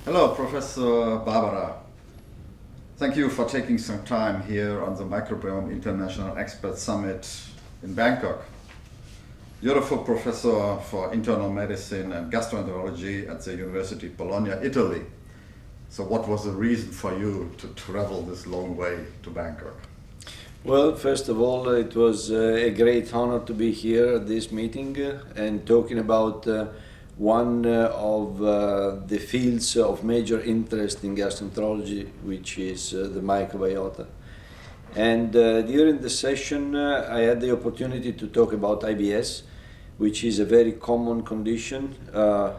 Hello, Professor Barbara. Thank you for taking some time here on the Microbiome International Expert Summit in Bangkok. You're a full professor for internal medicine and gastroenterology at the University of Bologna, Italy. So what was the reason for you to travel this long way to Bangkok? Well, first of all, it was a great honor to be here at this meeting and talking about one of the fields of major interest in gastroenterology, which is the microbiota. And during the session, I had the opportunity to talk about IBS, which is a very common condition,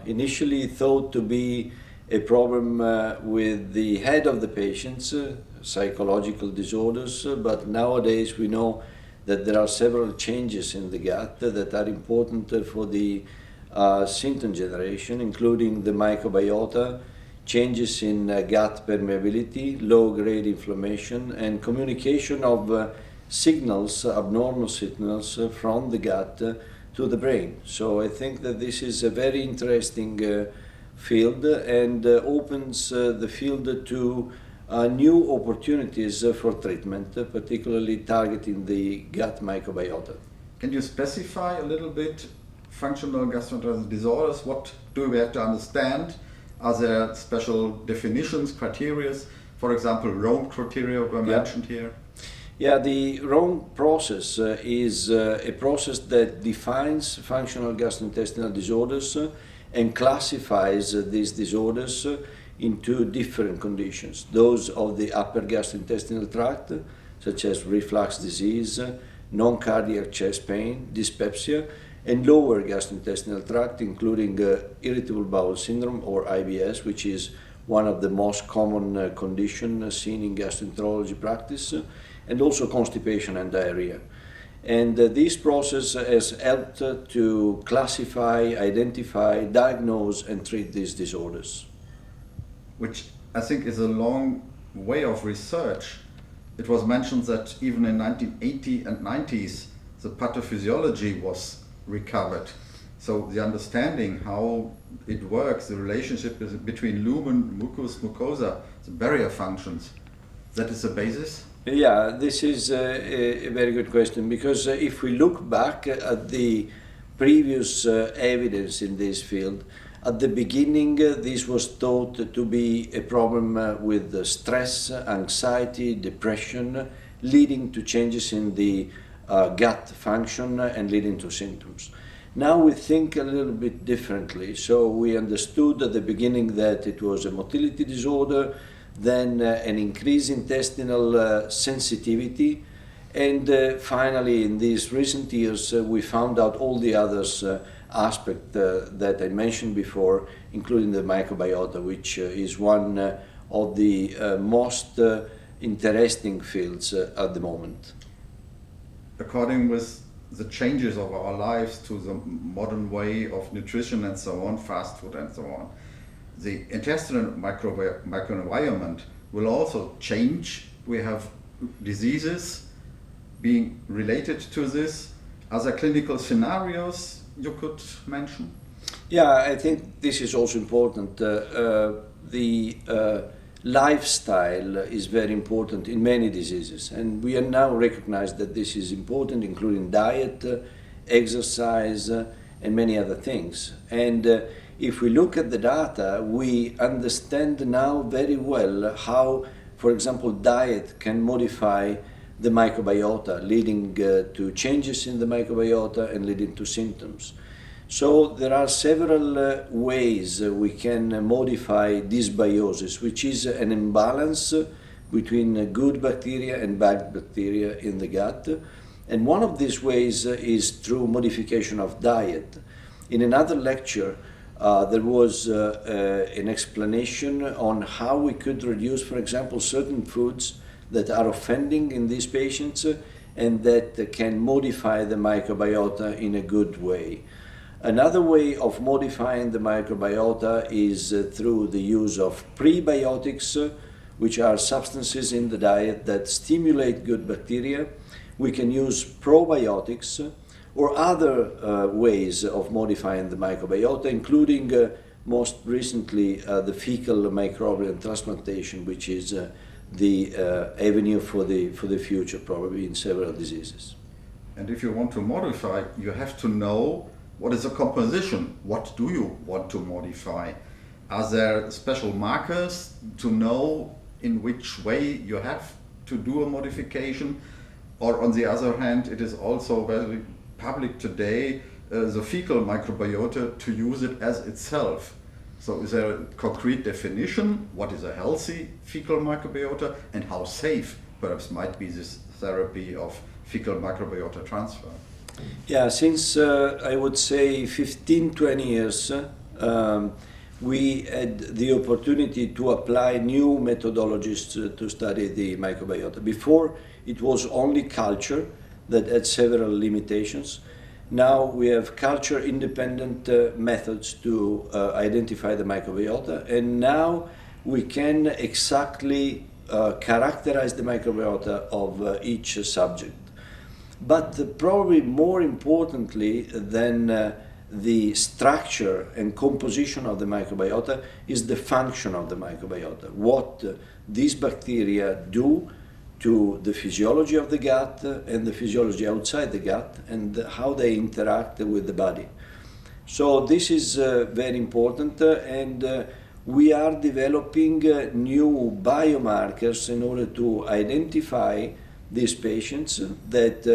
initially thought to be a problem with the head of the patients, psychological disorders, but nowadays we know that there are several changes in the gut that are important for the symptom generation, including the microbiota, changes in gut permeability, low-grade inflammation, and communication of signals, abnormal signals from the gut to the brain. So I think that this is a very interesting field and opens the field to new opportunities for treatment, particularly targeting the gut microbiota. Can you specify a little bit functional gastrointestinal disorders? What do we have to understand? Are there special definitions, criteria? For example, Rome criteria were mentioned here. Yeah, the Rome process is a process that defines functional gastrointestinal disorders and classifies these disorders into different conditions. Those of the upper gastrointestinal tract, such as reflux disease, non-cardiac chest pain, dyspepsia, and lower gastrointestinal tract, including irritable bowel syndrome or IBS, which is one of the most common conditions seen in gastroenterology practice, and also constipation and diarrhea. And this process has helped to classify, identify, diagnose, and treat these disorders. Which I think is a long way of research. It was mentioned that even in 1980 and 90s, the pathophysiology was recovered. So the understanding how it works, the relationship between lumen, mucus, mucosa, the barrier functions, that is the basis? Yeah, this is a very good question, because if we look back at the previous evidence in this field, at the beginning this was thought to be a problem with stress, anxiety, depression, leading to changes in the gut function and leading to symptoms. Now we think a little bit differently. So we understood at the beginning that it was a motility disorder, then an increased intestinal sensitivity, and finally in these recent years we found out all the others aspects that I mentioned before, including the microbiota, which is one of the most interesting fields at the moment. According with the changes of our lives to the modern way of nutrition and so on, fast food and so on, the intestinal microenvironment will also change. We have diseases being related to this. Other clinical scenarios you could mention? Yeah, I think this is also important. The lifestyle is very important in many diseases, and we are now recognized that this is important, including diet, exercise, and many other things. And if we look at the data, we understand now very well how, for example, diet can modify the microbiota, leading to changes in the microbiota and leading to symptoms. So there are several ways we can modify dysbiosis, which is an imbalance between good bacteria and bad bacteria in the gut. And one of these ways is through modification of diet. In another lecture, there was an explanation on how we could reduce, for example, certain foods that are offending in these patients and that can modify the microbiota in a good way. Another way of modifying the microbiota is through the use of prebiotics, which are substances in the diet that stimulate good bacteria. We can use probiotics or other ways of modifying the microbiota, including most recently the fecal microbiome transplantation, which is the avenue for the future, probably in several diseases. And if you want to modify, you have to know what is the composition. What do you want to modify? Are there special markers to know in which way you have to do a modification? Or on the other hand, it is also very public today, the fecal microbiota, to use it as itself. So is there a concrete definition? What is a healthy fecal microbiota and how safe perhaps might be this therapy of fecal microbiota transfer? Yeah, since I would say 15-20 years, we had the opportunity to apply new methodologies to study the microbiota. Before, it was only culture that had several limitations. Now we have culture-independent methods to identify the microbiota, and now we can exactly characterize the microbiota of each subject. But probably more importantly than the structure and composition of the microbiota is the function of the microbiota, what these bacteria do to the physiology of the gut and the physiology outside the gut, and how they interact with the body. So this is very important, and we are developing new biomarkers in order to identify these patients that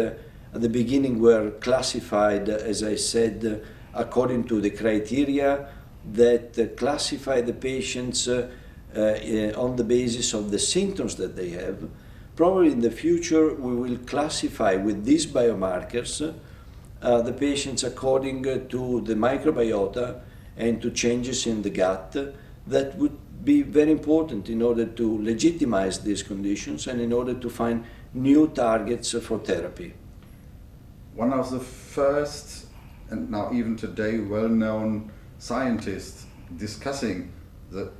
at the beginning were classified, as I said, according to the criteria that classify the patients on the basis of the symptoms that they have. Probably in the future we will classify with these biomarkers the patients according to the microbiota and to changes in the gut that would be very important in order to legitimize these conditions and in order to find new targets for therapy. One of the first, and now even today well-known scientists discussing the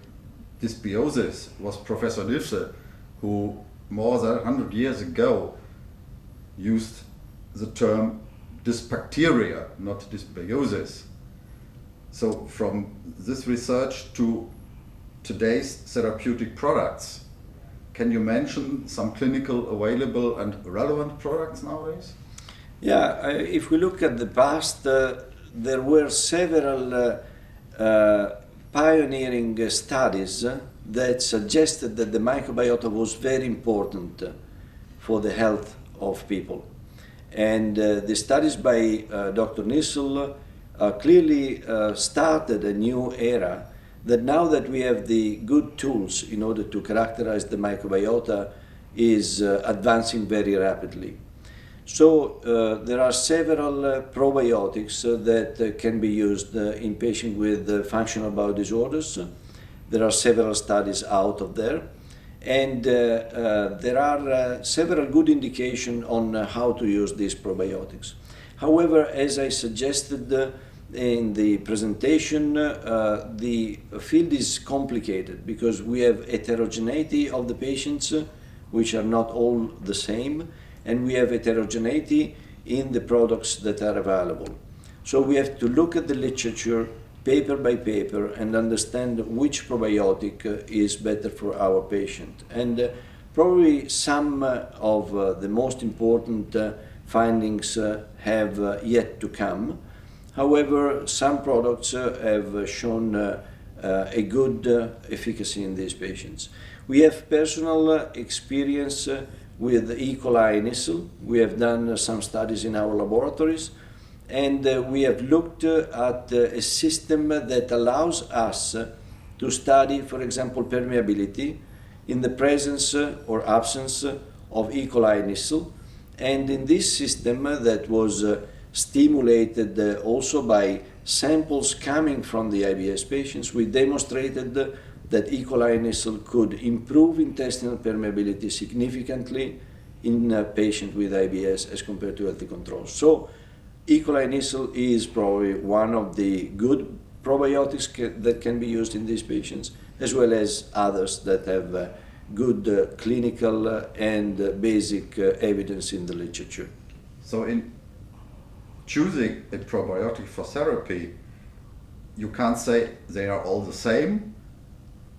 dysbiosis was Professor Lifse, who more than 100 years ago used the term dysbacteria, not dysbiosis. So from this research to today's therapeutic products, can you mention some clinical available and relevant products nowadays? Yeah, if we look at the past, there were several pioneering studies that suggested that the microbiota was very important for the health of people. And the studies by Dr. Nissel clearly started a new era that now that we have the good tools in order to characterize the microbiota is advancing very rapidly. So there are several probiotics that can be used in patients with functional bowel disorders. There are several studies out of there, and there are several good indications on how to use these probiotics. However, as I suggested in the presentation, the field is complicated because we have heterogeneity of the patients, which are not all the same, and we have heterogeneity in the products that are available. So we have to look at the literature paper by paper and understand which probiotic is better for our patient. And probably some of the most important findings have yet to come. However, some products have shown a good efficacy in these patients. We have personal experience with E. coli Nissel. We have done some studies in our laboratories, and we have looked at a system that allows us to study, for example, permeability in the presence or absence of E. coli Nissel. And in this system that was stimulated also by samples coming from the IBS patients, we demonstrated that E. coli Nissel could improve intestinal permeability significantly in a patient with IBS as compared to healthy controls. So E. coli Nissel is probably one of the good probiotics that can be used in these patients, as well as others that have good clinical and basic evidence in the literature. So in choosing a probiotic for therapy, you can't say they are all the same.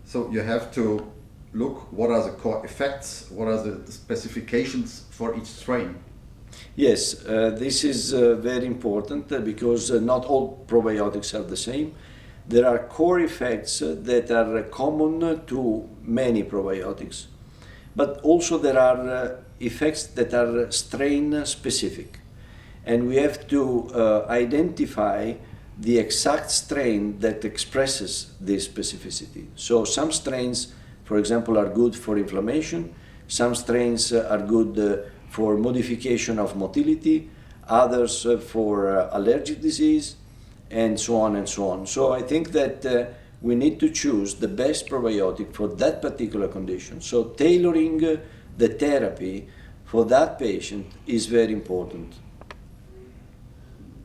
So you have to look what are the core effects, what are the specifications for each strain. Yes, this is very important because not all probiotics are the same. There are core effects that are common to many probiotics, but also there are effects that are strain specific. And we have to identify the exact strain that expresses this specificity. So some strains, for example, are good for inflammation, some strains are good for modification of motility, others for allergic disease, and so on and so on. So I think that we need to choose the best probiotic for that particular condition. So tailoring the therapy for that patient is very important.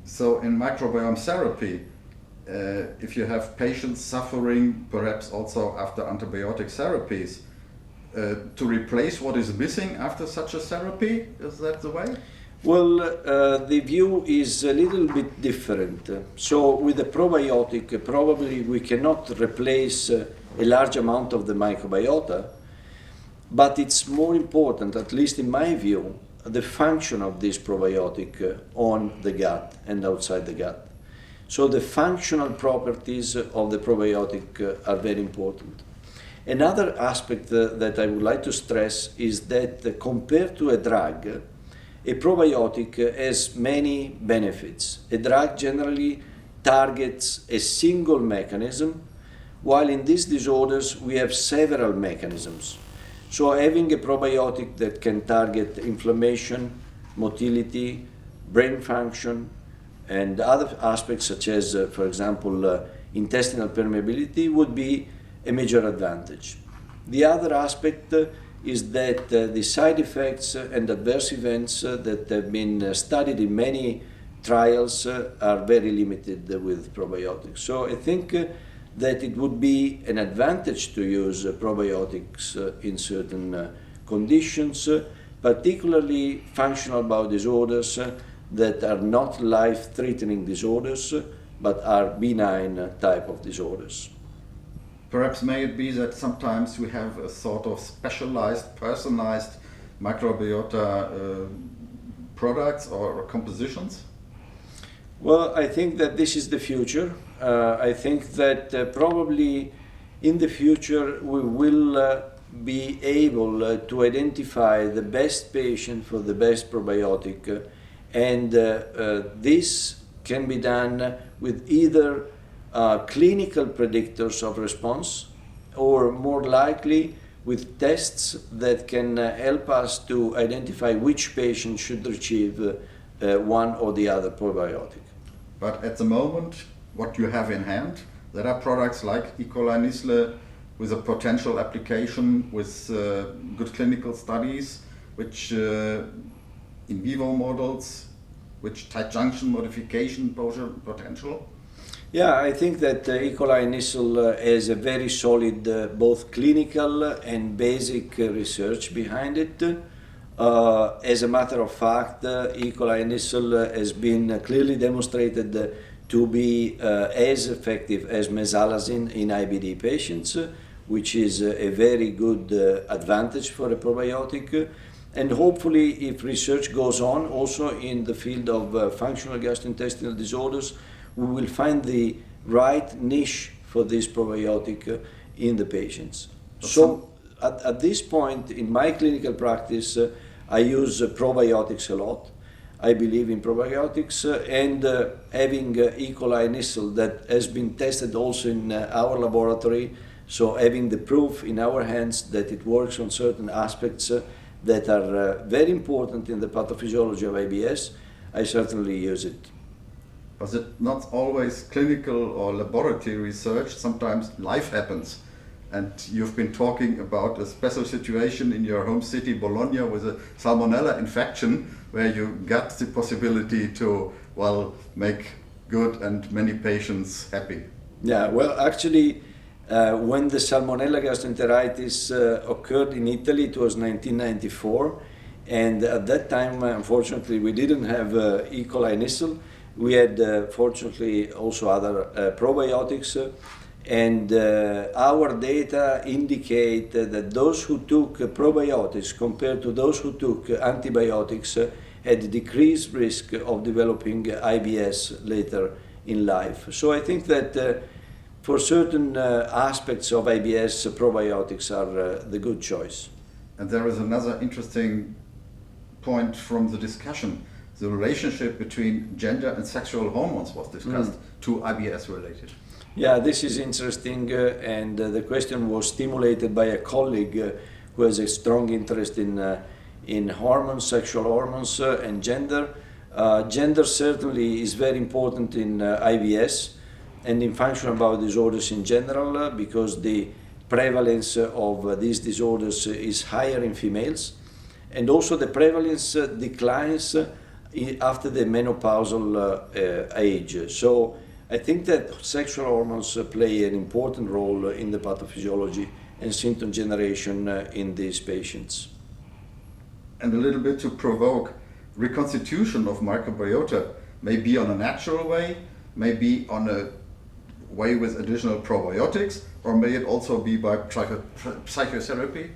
So in microbiome therapy, if you have patients suffering perhaps also after antibiotic therapies, to replace what is missing after such a therapy, is that the way? Well, the view is a little bit different. So with a probiotic, probably we cannot replace a large amount of the microbiota, but it's more important, at least in my view, the function of this probiotic on the gut and outside the gut. So the functional properties of the probiotic are very important. Another aspect that I would like to stress is that compared to a drug, a probiotic has many benefits. A drug generally targets a single mechanism, while in these disorders we have several mechanisms. So having a probiotic that can target inflammation, motility, brain function, and other aspects such as, for example, intestinal permeability would be a major advantage. The other aspect is that the side effects and adverse events that have been studied in many trials are very limited with probiotics. So I think that it would be an advantage to use probiotics in certain conditions, particularly functional bowel disorders that are not life-threatening disorders, but are benign type of disorders. Perhaps may it be that sometimes we have a sort of specialized, personalized microbiota products or compositions? Well, I think that this is the future. I think that probably in the future we will be able to identify the best patient for the best probiotic, and this can be done with either clinical predictors of response, or more likely with tests that can help us to identify which patient should receive one or the other probiotic. But at the moment, what you have in hand, there are products like E. coli Nisle with a potential application with good clinical studies, which in vivo models, which tight junction modification potential. Yeah, I think that E. coli Nisle has a very solid both clinical and basic research behind it. As a matter of fact, E. coli Nisle has been clearly demonstrated to be as effective as mesalazine in IBD patients, which is a very good advantage for a probiotic. And hopefully, if research goes on also in the field of functional gastrointestinal disorders, we will find the right niche for this probiotic in the patients. So at this point in my clinical practice, I use probiotics a lot. I believe in probiotics, and having E. coli Nisle that has been tested also in our laboratory, so having the proof in our hands that it works on certain aspects that are very important in the pathophysiology of IBS, I certainly use it. Was it not always clinical or laboratory research? Sometimes life happens. And you've been talking about a special situation in your home city, Bologna, with a salmonella infection, where you got the possibility to, well, make good and many patients happy. Yeah, well, actually, when the Salmonella gastroenteritis occurred in Italy, it was 1994, and at that time, unfortunately, we didn't have E. coli Nisle, We had, fortunately, also other probiotics, and our data indicate that those who took probiotics compared to those who took antibiotics had decreased risk of developing IBS later in life. So I think that for certain aspects of IBS, probiotics are the good choice. And there is another interesting point from the discussion. The relationship between gender and sexual hormones was discussed to IBS related. Yeah, this is interesting, and the question was stimulated by a colleague who has a strong interest in hormones, sexual hormones, and gender. Gender certainly is very important in IBS and in functional bowel disorders in general, because the prevalence of these disorders is higher in females, and also the prevalence declines after the menopausal age. So I think that sexual hormones play an important role in the pathophysiology and symptom generation in these patients. And a little bit to provoke, reconstitution of microbiota may be on a natural way, may be on a way with additional probiotics, or may it also be by psychotherapy?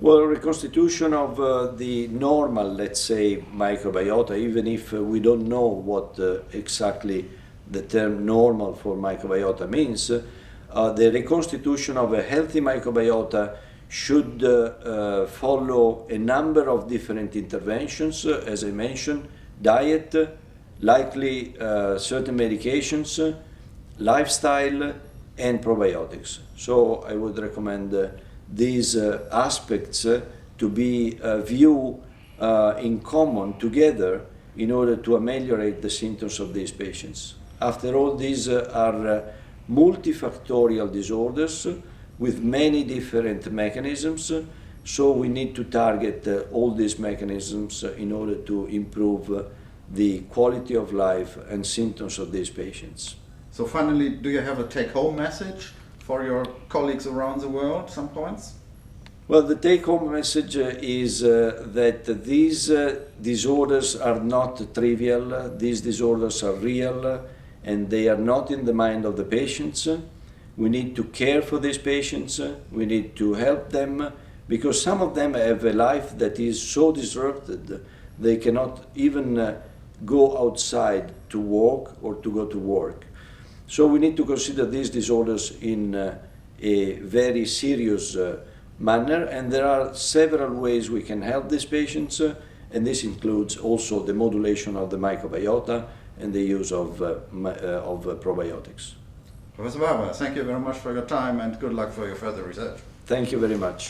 Well, reconstitution of the normal, let's say, microbiota, even if we don't know what exactly the term normal for microbiota means, the reconstitution of a healthy microbiota should follow a number of different interventions, as I mentioned: diet, likely certain medications, lifestyle, and probiotics. So I would recommend these aspects to be viewed in common together in order to ameliorate the symptoms of these patients. After all, these are multifactorial disorders with many different mechanisms, so we need to target all these mechanisms in order to improve the quality of life and symptoms of these patients. So finally, do you have a take-home message for your colleagues around the world, some points? Well, the take-home message is that these disorders are not trivial, these disorders are real, and they are not in the mind of the patients. We need to care for these patients, we need to help them, because some of them have a life that is so disrupted, they cannot even go outside to walk or to go to work. So we need to consider these disorders in a very serious manner, and there are several ways we can help these patients, and this includes also the modulation of the microbiota and the use of probiotics. Professor Barber, thank you very much for your time and good luck for your further research. Thank you very much.